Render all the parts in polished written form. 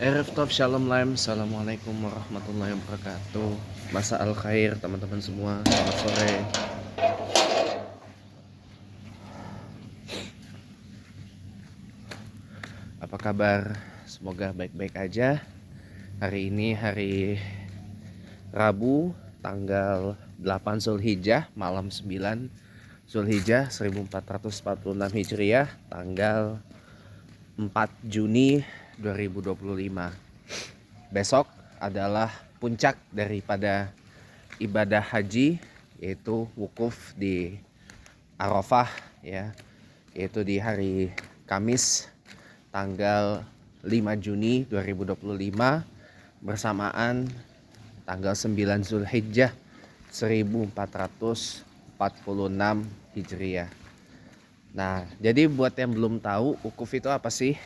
Erev Tov Shalom Laim. Assalamualaikum warahmatullahi wabarakatuh. Masa al khair teman-teman semua. Selamat sore. Apa kabar? Semoga baik-baik aja. Hari ini hari Rabu tanggal 8 Zulhijjah, malam 9 Zulhijjah 1446 Hijriah, tanggal 4 Juni 2025. Besok adalah puncak daripada ibadah haji, yaitu wukuf di Arafah, ya, yaitu di hari Kamis tanggal 5 Juni 2025 bersamaan tanggal 9 Zulhijjah 1446 Hijriah. Nah, jadi buat yang belum tahu wukuf itu apa sih?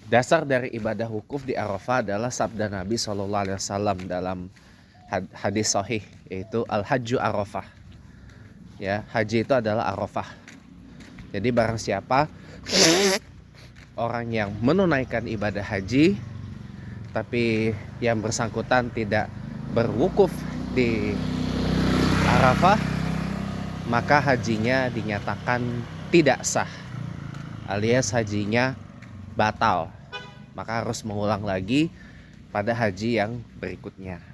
Dasar dari ibadah wukuf di Arafah adalah sabda Nabi SAW dalam hadis sahih, yaitu Al-Hajju Arafah. Ya, haji itu adalah Arafah. Jadi barang siapa orang yang menunaikan ibadah haji tapi yang bersangkutan tidak berwukuf di Arafah, maka hajinya dinyatakan tidak sah, alias hajinya batal. Maka harus mengulang lagi pada haji yang berikutnya.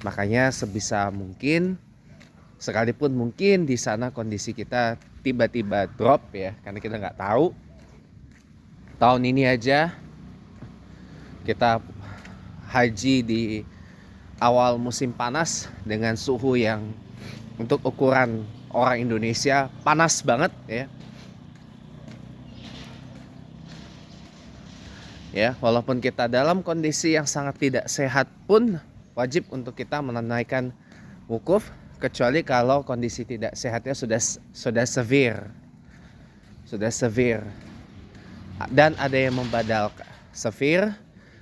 Makanya sebisa mungkin, sekalipun mungkin di sana kondisi kita tiba-tiba drop, ya, karena kita nggak tahu. Tahun ini aja kita haji di awal musim panas dengan suhu yang untuk ukuran orang Indonesia panas banget, ya. Ya, walaupun kita dalam kondisi yang sangat tidak sehat pun wajib untuk kita menunaikan wukuf, kecuali kalau kondisi tidak sehatnya sudah severe. Dan ada yang membadalkan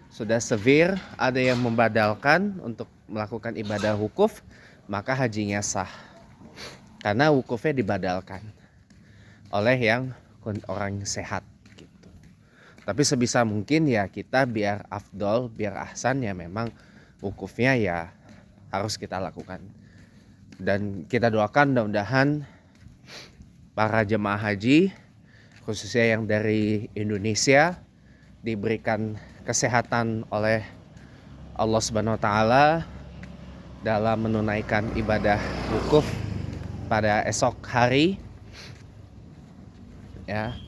sudah severe, ada yang membadalkan untuk melakukan ibadah wukuf, maka hajinya sah. Karena wukufnya dibadalkan oleh yang orang sehat. Tapi sebisa mungkin ya kita biar afdol, biar ahsan, ya memang wukufnya ya harus kita lakukan. Dan kita doakan mudah-mudahan para jemaah haji, khususnya yang dari Indonesia, diberikan kesehatan oleh Allah Subhanahu wa taala dalam menunaikan ibadah wukuf pada esok hari, ya,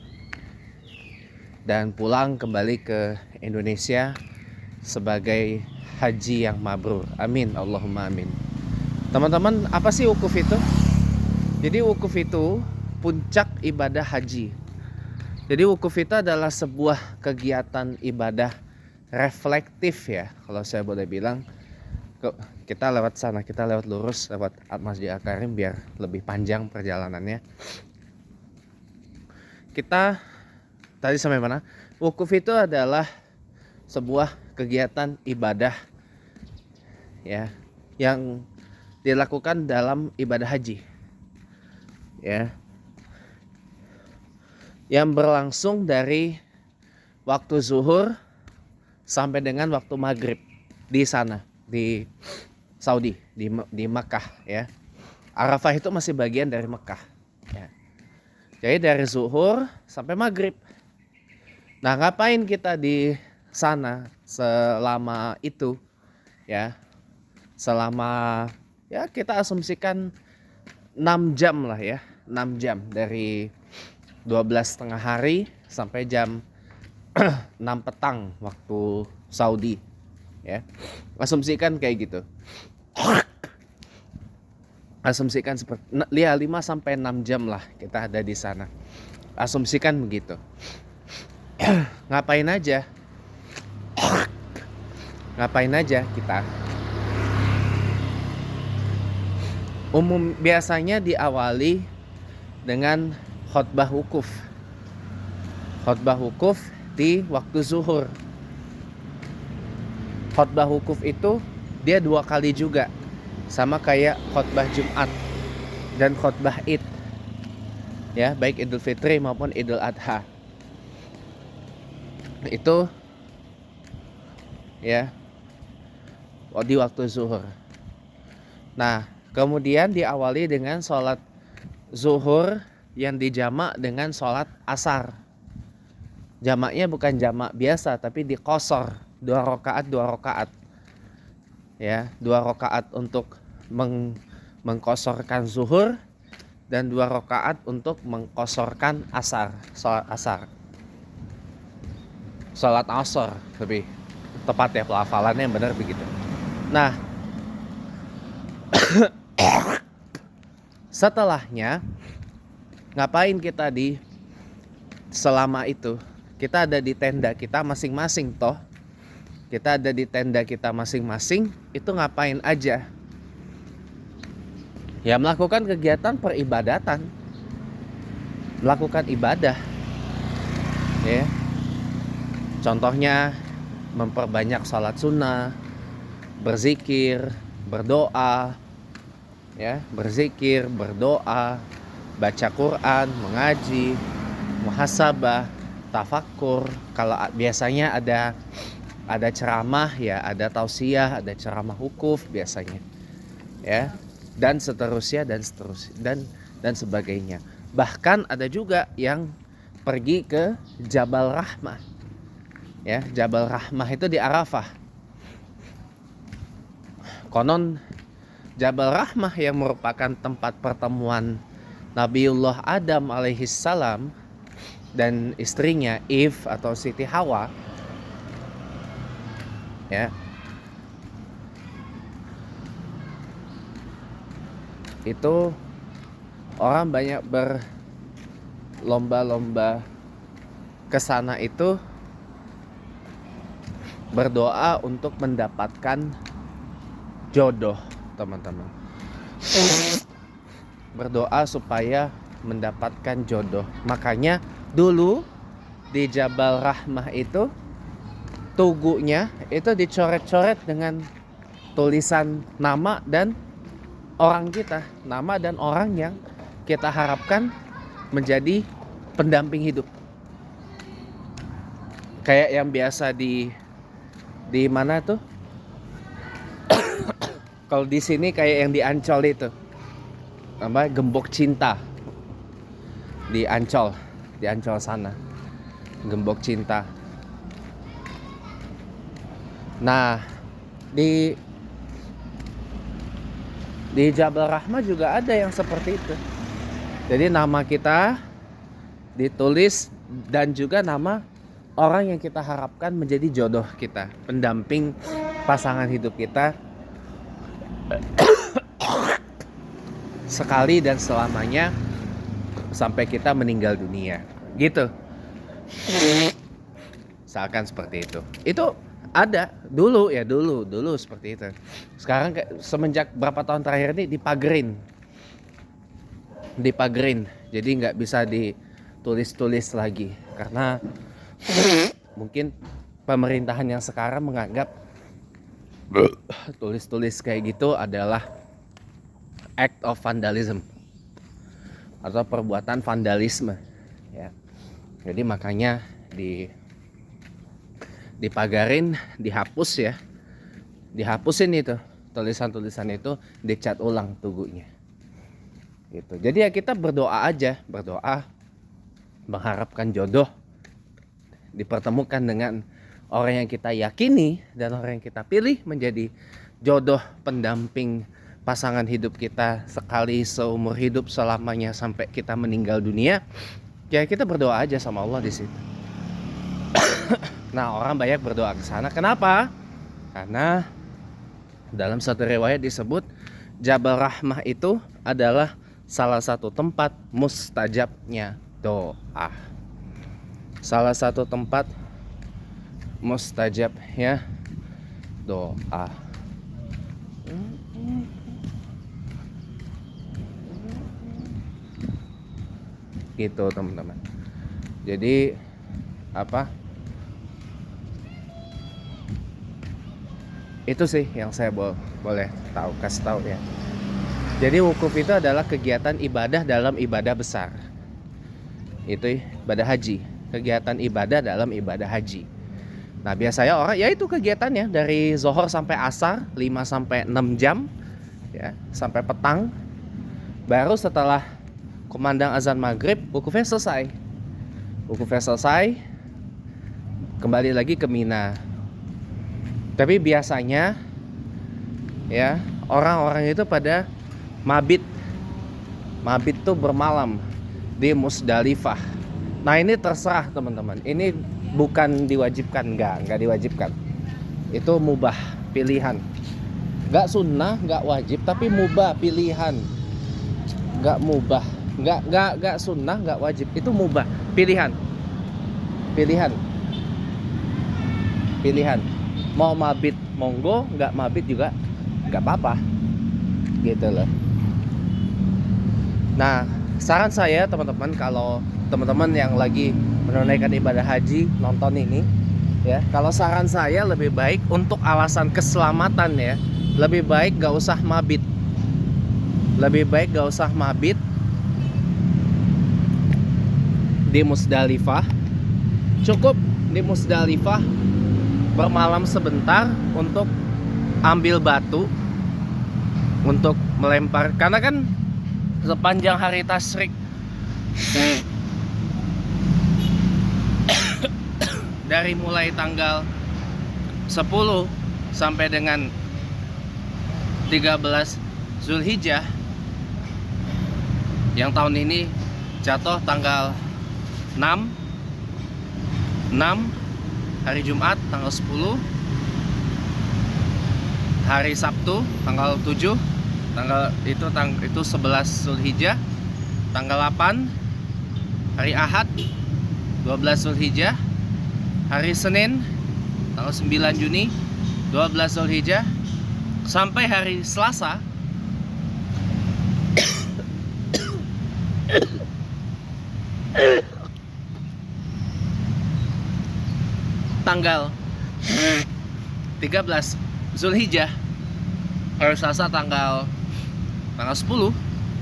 dan pulang kembali ke Indonesia sebagai haji yang mabrur. Amin, Allahumma amin. Teman-teman, apa sih wukuf itu? Jadi wukuf itu puncak ibadah haji. Jadi wukuf itu adalah sebuah kegiatan ibadah reflektif, ya, kalau saya boleh bilang. Kita lewat sana, kita lewat lurus lewat Masjid Al-Karim biar lebih panjang perjalanannya. Kita tadi sampai mana? Wukuf itu adalah sebuah kegiatan ibadah, ya, yang dilakukan dalam ibadah haji, ya, yang berlangsung dari waktu zuhur sampai dengan waktu maghrib di sana, di Saudi, di Makkah, ya. Arafah itu masih bagian dari Makkah, ya. Jadi dari zuhur sampai maghrib. Nah, ngapain kita di sana selama itu, ya? Selama, ya, kita asumsikan 6 jam lah, ya. 6 jam dari 12 setengah hari sampai jam 6 petang waktu Saudi, ya. Asumsikan kayak gitu. Asumsikan seperti 5 sampai 6 jam lah kita ada di sana. Asumsikan begitu. Ngapain aja kita? Biasanya diawali dengan khutbah wukuf. Khutbah wukuf di waktu zuhur. Khutbah wukuf itu dia 2 kali juga, sama kayak khutbah Jumat dan khutbah Id, ya, baik Idul Fitri maupun Idul Adha. Itu ya, di waktu zuhur. Nah, kemudian diawali dengan sholat zuhur yang dijamak dengan sholat asar. Jamaknya bukan jamak biasa, tapi dikosor, 2 rakaat. Ya, 2 rakaat untuk mengkosorkan zuhur dan 2 rakaat untuk mengkosorkan asar, sholat asar. Sholat asar lebih tepat ya pelafalannya, yang benar begitu. Nah, setelahnya ngapain kita selama itu? Kita ada di tenda kita masing-masing toh. Kita ada di tenda kita masing-masing, itu ngapain aja? Ya melakukan kegiatan peribadatan. Melakukan ibadah. Ya. Contohnya memperbanyak salat sunnah, berzikir, berdoa, ya, berzikir, berdoa, baca Quran, mengaji, muhasabah, tafakkur. Kalau biasanya ada ceramah, ya ada tausiah, ada ceramah wukuf biasanya, ya, dan seterusnya dan sebagainya. Bahkan ada juga yang pergi ke Jabal Rahmah, ya. Jabal Rahmah itu di Arafah. Konon Jabal Rahmah yang merupakan tempat pertemuan Nabiullah Adam alaihissalam dan istrinya Eve atau Siti Hawa, ya, itu orang banyak berlomba-lomba ke sana itu berdoa untuk mendapatkan jodoh, teman-teman. Berdoa supaya mendapatkan jodoh. Makanya dulu di Jabal Rahmah itu tugunya itu dicoret-coret dengan tulisan nama dan orang kita, nama dan orang yang kita harapkan menjadi pendamping hidup. Kayak yang biasa di mana tuh? Kalau di sini kayak yang di Ancol itu, apa, gembok cinta. Di Ancol sana, gembok cinta. Nah, di Jabal Rahmah juga ada yang seperti itu. Jadi nama kita ditulis dan juga nama orang yang kita harapkan menjadi jodoh kita, pendamping pasangan hidup kita sekali dan selamanya sampai kita meninggal dunia, gitu. Misalkan seperti itu. Itu ada dulu seperti itu. Sekarang semenjak berapa tahun terakhir ini dipagerin. Jadi nggak bisa ditulis lagi karena mungkin pemerintahan yang sekarang menganggap tulis kayak gitu adalah act of vandalism atau perbuatan vandalisme, ya. Jadi makanya dipagarin, dihapusin itu tulisan-tulisan itu, dicat ulang tugunya gitu. Jadi ya kita berdoa mengharapkan jodoh, dipertemukan dengan orang yang kita yakini dan orang yang kita pilih menjadi jodoh pendamping pasangan hidup kita sekali seumur hidup, selamanya sampai kita meninggal dunia. Ya kita berdoa aja sama Allah di situ. Nah, orang banyak berdoa ke sana. Kenapa? Karena dalam satu riwayat disebut Jabal Rahmah itu adalah salah satu tempat mustajabnya doa. Salah satu tempat mustajabnya doa. Gitu, teman-teman. Jadi apa? Itu sih yang saya boleh kasih tahu ya. Jadi wukuf itu adalah kegiatan ibadah dalam ibadah besar. Itu ibadah haji, kegiatan ibadah dalam ibadah haji. Nah biasanya orang ya itu kegiatannya dari zohor sampai asar 5 sampai 6 jam ya, sampai petang. Baru setelah kumandang azan maghrib wukufnya selesai. Wukufnya selesai, kembali lagi ke Mina. Tapi biasanya ya orang-orang itu pada mabit. Mabit tuh bermalam di Musdalifah. Nah ini terserah teman-teman. Ini bukan diwajibkan, enggak diwajibkan. Itu mubah, pilihan. Enggak sunnah, enggak wajib, tapi mubah, pilihan. Enggak mubah, enggak sunnah, enggak wajib. Itu mubah, pilihan. Pilihan. Pilihan. Mau mabit monggo, enggak mabit juga enggak apa-apa. Gitu loh. Nah, saran saya teman-teman, kalau teman-teman yang lagi menunaikan ibadah haji nonton ini ya, kalau saran saya lebih baik untuk alasan keselamatan ya, lebih baik gak usah mabit. Lebih baik gak usah mabit di Musdalifah. Cukup di Musdalifah bermalam sebentar untuk ambil batu untuk melempar, karena kan sepanjang hari tasyrik dari mulai tanggal 10 sampai dengan 13 Zulhijjah, yang tahun ini jatuh tanggal 6 hari Jumat, tanggal 10 hari Sabtu tanggal 7, itu 11 Zulhijjah, tanggal 8 hari Ahad 12 Zulhijjah, hari Senin tanggal 9 Juni 12 Zulhijjah, sampai hari Selasa tanggal 13 Zulhijjah, hari Selasa tanggal 10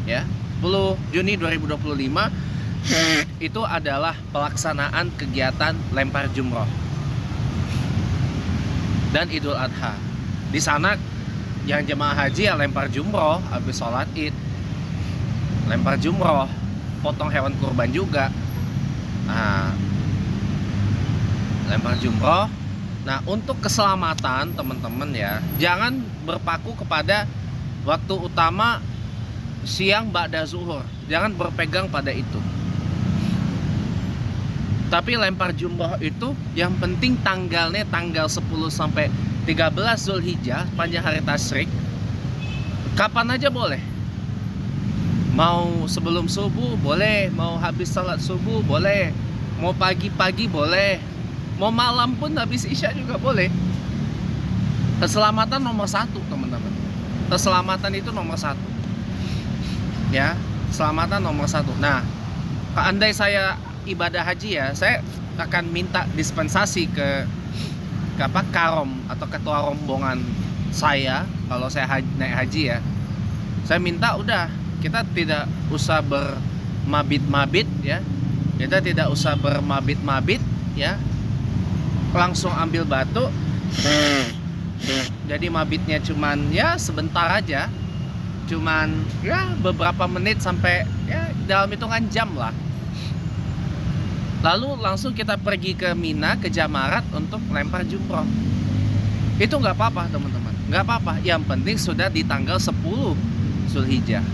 ya, 10 Juni 2025 itu adalah pelaksanaan kegiatan lempar jumroh dan Idul Adha. Di sana yang jemaah haji ya lempar jumroh habis sholat Id, lempar jumroh, potong hewan kurban juga. Nah, lempar jumroh. Nah, untuk keselamatan teman-teman ya, jangan berpaku kepada waktu utama siang ba'da zuhur. Jangan berpegang pada itu. Tapi lempar jumroh itu yang penting tanggalnya tanggal 10 sampai 13 Zulhijjah, panjang hari tasyrik. Kapan aja boleh. Mau sebelum subuh boleh, mau habis salat subuh boleh, mau pagi-pagi boleh, mau malam pun habis isya juga boleh. Keselamatan nomor 1 teman-teman. Keselamatan itu nomor 1 ya, keselamatan nomor 1. Nah, andai saya ibadah haji ya, saya akan minta dispensasi ke karom atau ketua rombongan saya. Kalau saya naik haji ya, saya minta udah kita tidak usah bermabit-mabit ya, kita tidak usah bermabit-mabit ya, langsung ambil batu. Jadi mabitnya cuman ya sebentar aja, cuman ya beberapa menit sampai ya dalam hitungan jam lah. Lalu langsung kita pergi ke Mina, ke Jamarat untuk lempar jumroh. Itu nggak apa-apa teman-teman, nggak apa-apa. Yang penting sudah di tanggal 10 Zulhijjah.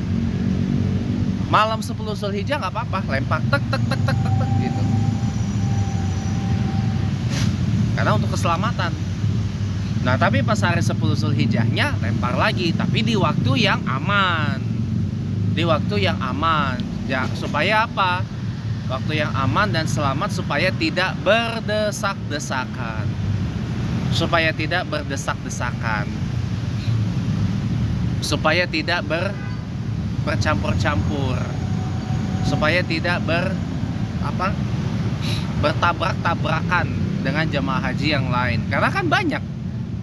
Malam 10 Zulhijjah nggak apa-apa, lempar tek tek tek tek tek tek gitu. Karena untuk keselamatan. Nah, tapi pas hari 10 Zulhijjahnya lempar lagi, tapi di waktu yang aman. Di waktu yang aman. Ya, supaya apa? Waktu yang aman dan selamat, supaya tidak berdesak-desakan. Supaya tidak berdesak-desakan. Supaya tidak bercampur-campur. Supaya tidak bertabrak-tabrakan dengan jemaah haji yang lain. Karena kan banyak,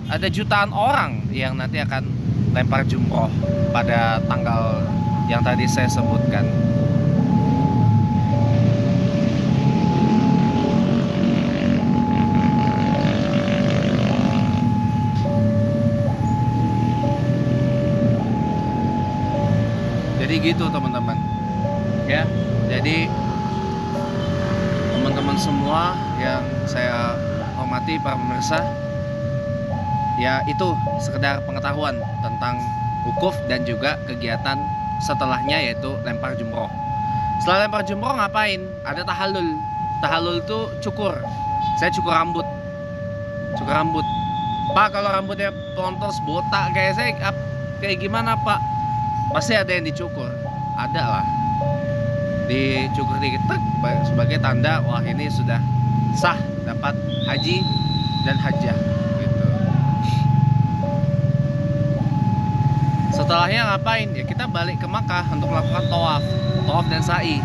ada jutaan orang yang nanti akan lempar jumroh pada tanggal yang tadi saya sebutkan. begitu teman-teman. Ya, jadi teman-teman semua yang saya hormati, para pemirsa, ya itu sekedar pengetahuan tentang wukuf dan juga kegiatan setelahnya, yaitu lempar jumroh. Setelah lempar jumroh ngapain? Ada tahallul. Tahallul itu cukur. Saya cukur rambut. Cukur rambut. Pak, kalau rambutnya pontos botak kayak saya, kayak gimana Pak? Pasti ada yang dicukur. Ada lah. Dicukur dikit sebagai tanda wah ini sudah sah dapat haji dan hajjah gitu. Setelahnya ngapain? Ya kita balik ke Makkah untuk melakukan tawaf dan sa'i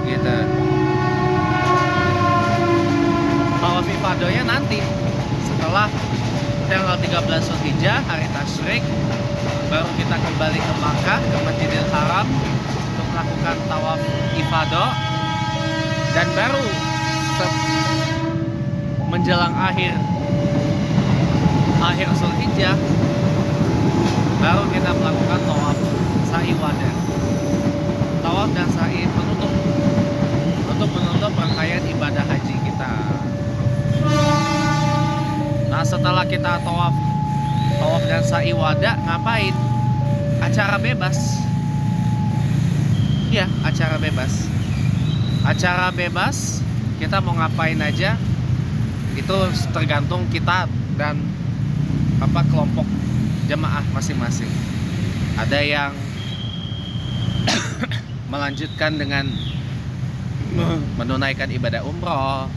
gitu. Tawaf ifadohnya nanti setelah tanggal 13 Zulhijjah, hari tasyrik, baru kita kembali ke Makkah, ke Masjidil Haram untuk melakukan tawaf ifadah, dan baru menjelang akhir Zulhijjah baru kita melakukan tawaf sa'i wada. Tawaf dan sa'i penutup untuk menutup rangkaian ibadah haji kita. Nah, setelah kita tawaf dan sa'i wada, ngapain? Acara bebas. Ya, acara bebas. Acara bebas, kita mau ngapain aja itu tergantung kita dan kelompok jemaah masing-masing. Ada yang melanjutkan dengan menunaikan ibadah umroh.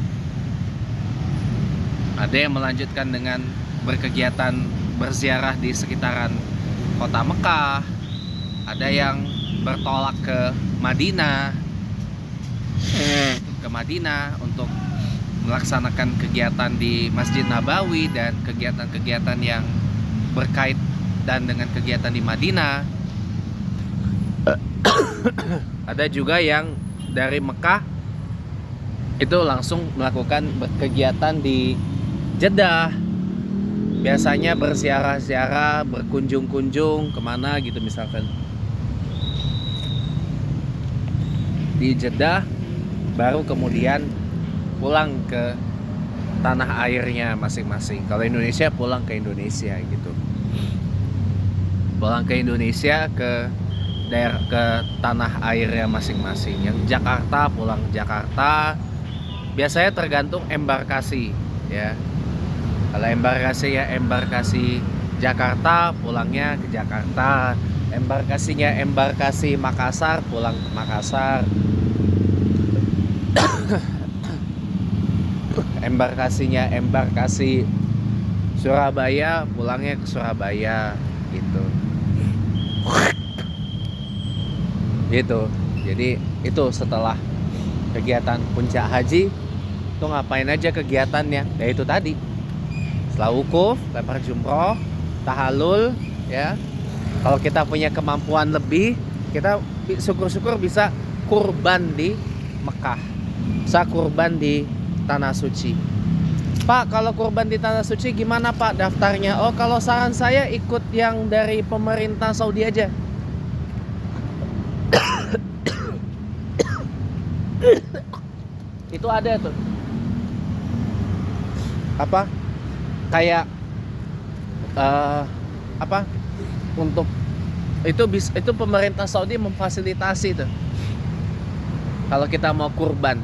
Ada yang melanjutkan dengan berkegiatan berziarah di sekitaran kota Mekah. Ada yang bertolak ke Madinah, untuk melaksanakan kegiatan di Masjid Nabawi dan kegiatan-kegiatan yang berkaitan dengan kegiatan di Madinah. Ada juga yang dari Mekah itu langsung melakukan kegiatan di Jeddah. Biasanya berziarah-ziarah, berkunjung-kunjung kemana gitu, misalkan di Jeddah, baru kemudian pulang ke tanah airnya masing-masing. Kalau Indonesia pulang ke Indonesia gitu. Pulang ke Indonesia, ke daerah, ke tanah airnya masing-masing. Yang Jakarta pulang ke Jakarta. Biasanya tergantung embarkasi ya. Kalau embarkasi Jakarta, pulangnya ke Jakarta. Embarkasi Makassar, pulang ke Makassar. Embarkasi Surabaya, pulangnya ke Surabaya gitu. Gitu. Jadi itu setelah kegiatan puncak haji itu ngapain aja kegiatannya? Ya itu tadi. Setelah wukuf, lempar jumroh, tahallul ya. Kalau kita punya kemampuan lebih, kita syukur-syukur bisa kurban di Mekah. Bisa kurban di Tanah Suci. Pak, kalau kurban di Tanah Suci gimana Pak daftarnya? Oh, kalau saran saya ikut yang dari pemerintah Saudi aja. Itu ada tuh. Apa? Kayak untuk itu pemerintah Saudi memfasilitasi tuh. Kalau kita mau kurban,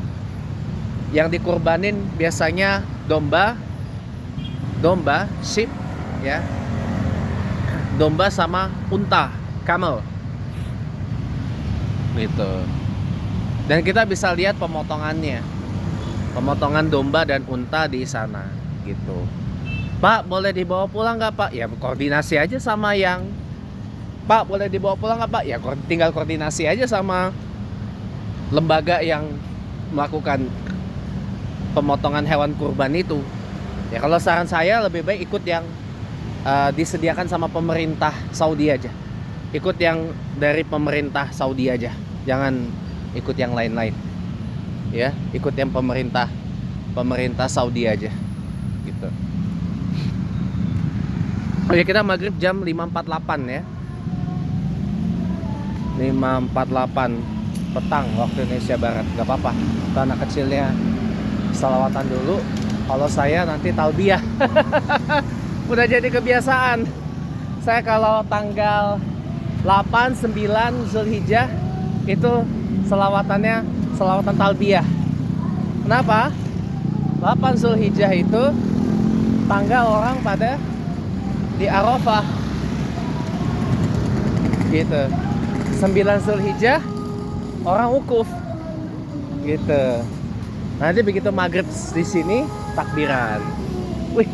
yang dikurbanin biasanya domba, sheep ya. Domba sama unta, camel. Gitu. Dan kita bisa lihat pemotongannya. Pemotongan domba dan unta di sana gitu. Pak, boleh dibawa pulang nggak Pak? Ya koordinasi aja sama yang Pak, boleh dibawa pulang nggak Pak? Ya tinggal koordinasi aja sama lembaga yang melakukan pemotongan hewan kurban itu. Ya kalau saran saya lebih baik ikut yang disediakan sama pemerintah Saudi aja. Ikut yang dari pemerintah Saudi aja. Jangan ikut yang lain-lain. Ya, ikut yang pemerintah Saudi aja. Gitu. Oh ya, kita maghrib jam 5.48 ya. 5.48 petang waktu Indonesia Barat. Gak apa-apa, kita anak kecilnya salawatan dulu. Kalau saya nanti talbiyah. Udah jadi kebiasaan. Saya kalau tanggal 8, 9 Zulhijjah itu selawatannya selawatan talbiyah. Kenapa? 8 Zulhijjah itu tanggal orang pada di Arafah gitu. 9 Zulhijjah orang wukuf gitu. Nanti begitu maghrib di sini takbiran. Wih,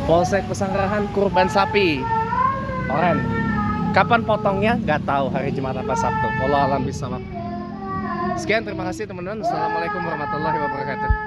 Polsek Pesanggerahan kurban sapi. Keren. Kapan potongnya? Gak tahu, hari Jumat apa Sabtu. Wallahu a'lam bishawab. Sekian, terima kasih teman-teman. Assalamualaikum warahmatullahi wabarakatuh.